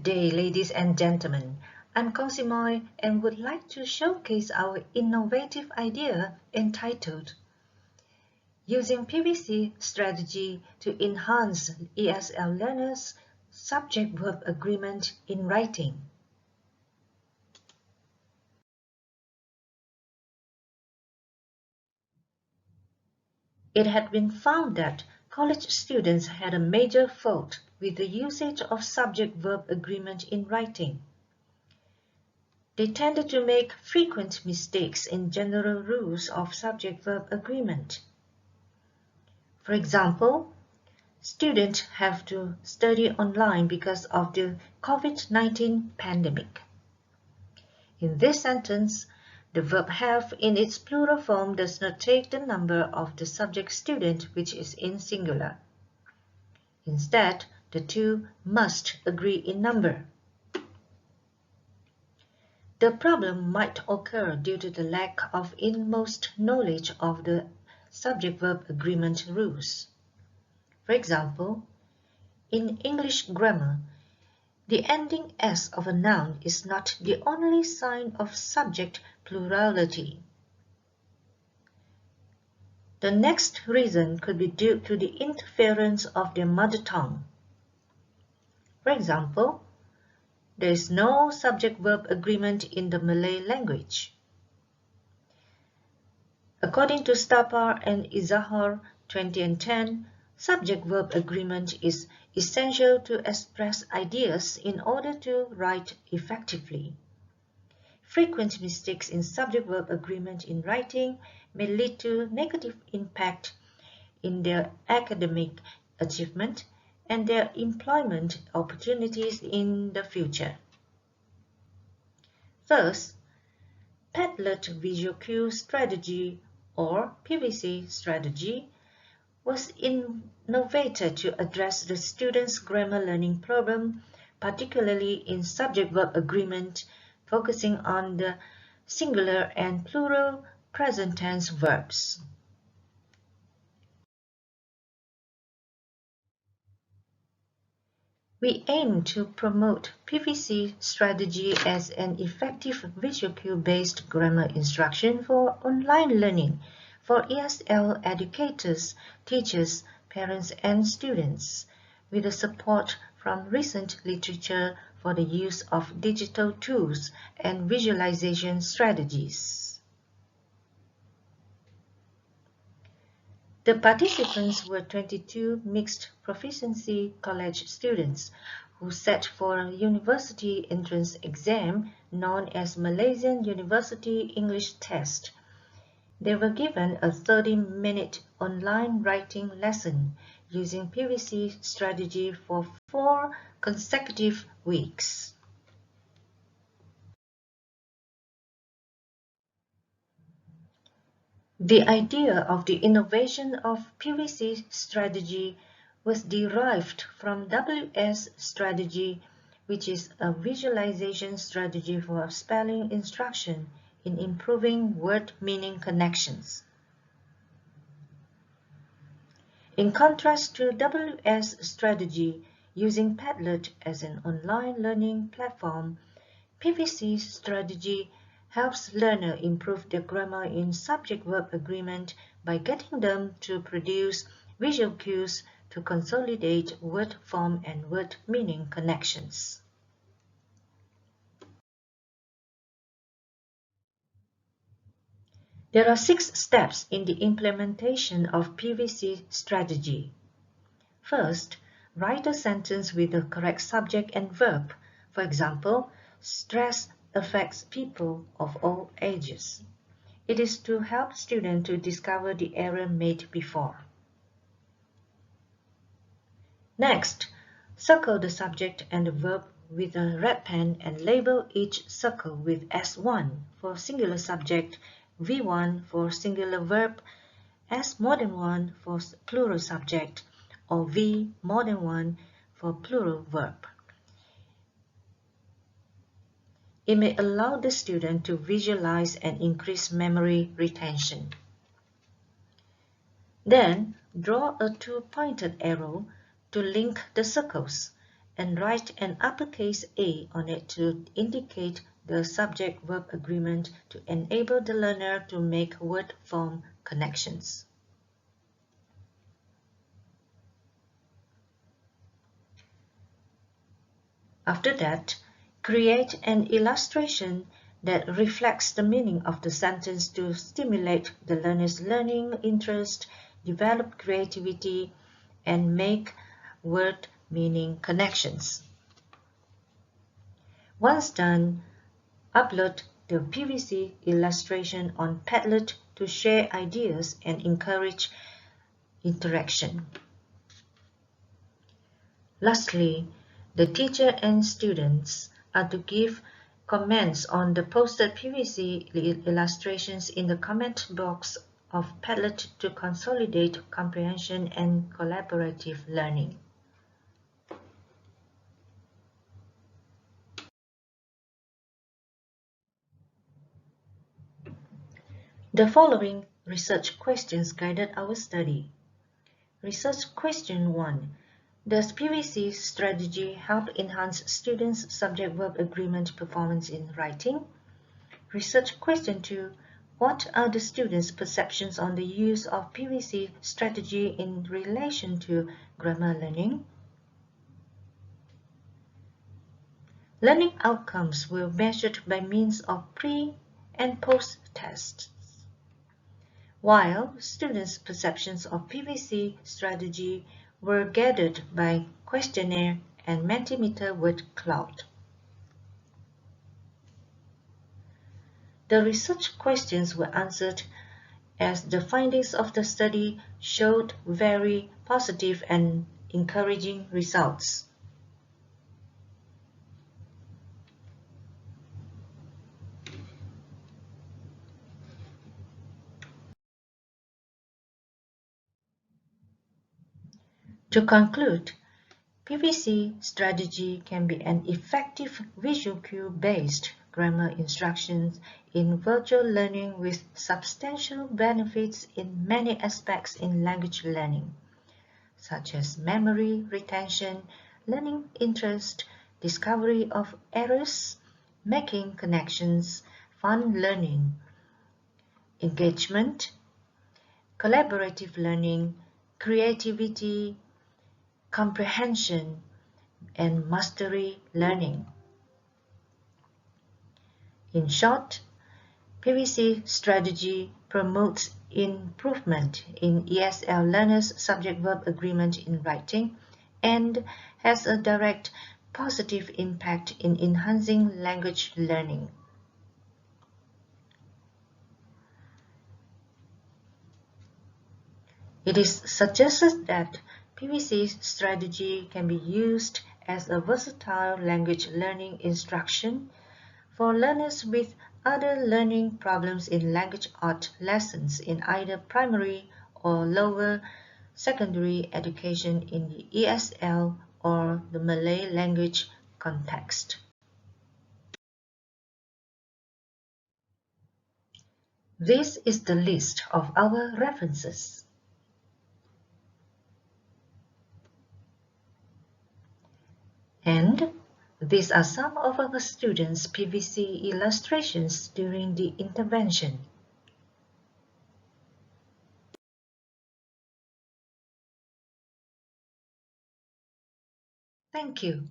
day, ladies and gentlemen. I'm Konsimoy and would like to showcase our innovative idea entitled Using PVC Strategy to Enhance ESL Learners' Subject-Verb Agreement in Writing. It had been found that college students had a major fault with the usage of subject-verb agreement in writing. They tended to make frequent mistakes in general rules of subject-verb agreement. For example, students have to study online because of the COVID-19 pandemic. In this sentence, the verb have in its plural form does not take the number of the subject student, which is in singular. Instead, the two must agree in number. The problem might occur due to the lack of inmost knowledge of the subject-verb agreement rules. For example, in English grammar, the ending S of a noun is not the only sign of subject plurality. The next reason could be due to the interference of their mother tongue. For example, there is no subject-verb agreement in the Malay language. According to Stapar and Izahar 2010, subject-verb agreement is essential to express ideas in order to write effectively. Frequent mistakes in subject-verb agreement in writing may lead to negative impact in their academic achievement and their employment opportunities in the future. Thus, Padlet Visual Cue Strategy or PVC strategy was innovated to address the students' grammar learning problem, particularly in subject-verb agreement, focusing on the singular and plural present tense verbs. We aim to promote PVC strategy as an effective visual cue-based grammar instruction for online learning for ESL educators, teachers, parents, and students, with the support from recent literature for the use of digital tools and visualization strategies. The participants were 22 mixed proficiency college students who sat for a university entrance exam known as Malaysian University English Test. They were given a 30-minute online writing lesson using PVC strategy for 4 consecutive weeks. The idea of the innovation of PVC strategy was derived from WS strategy, which is a visualization strategy for spelling instruction in improving word meaning connections. In contrast to WS strategy, using Padlet as an online learning platform, PVC strategy helps learners improve their grammar in subject-verb agreement by getting them to produce visual cues to consolidate word form and word meaning connections. There are 6 steps in the implementation of PVC strategy. First, write a sentence with the correct subject and verb. For example, stress affects people of all ages. It is to help students to discover the error made before. Next, circle the subject and the verb with a red pen and label each circle with S1 for singular subject, V1 for singular verb, S more than 1 for plural subject, or V more than 1 for plural verb. It may allow the student to visualize and increase memory retention. Then, draw a 2-pointed arrow to link the circles and write an uppercase A on it to indicate the subject-verb agreement to enable the learner to make word-form connections. After that, create an illustration that reflects the meaning of the sentence to stimulate the learner's learning interest, develop creativity, and make word meaning connections. Once done, upload the PVC illustration on Padlet to share ideas and encourage interaction. Lastly, the teacher and students are to give comments on the posted PVC illustrations in the comment box of Padlet to consolidate comprehension and collaborative learning. The following research questions guided our study. Research question 1. Does PVC strategy help enhance students' subject-verb agreement performance in writing? Research question 2. What are the students' perceptions on the use of PVC strategy in relation to grammar learning? Learning outcomes were measured by means of pre- and post-tests, while students' perceptions of PVC strategy were gathered by questionnaire and Mentimeter word cloud. The research questions were answered as the findings of the study showed very positive and encouraging results. To conclude, PVC strategy can be an effective visual cue-based grammar instruction in virtual learning with substantial benefits in many aspects in language learning, such as memory retention, learning interest, discovery of errors, making connections, fun learning, engagement, collaborative learning, creativity, comprehension, and mastery learning. In short, PVC strategy promotes improvement in ESL learners' subject-verb agreement in writing and has a direct positive impact in enhancing language learning. It is suggested that PVC strategy can be used as a versatile language learning instruction for learners with other learning problems in language art lessons in either primary or lower secondary education in the ESL or the Malay language context. This is the list of our references. And these are some of our students' PVC illustrations during the intervention. Thank you.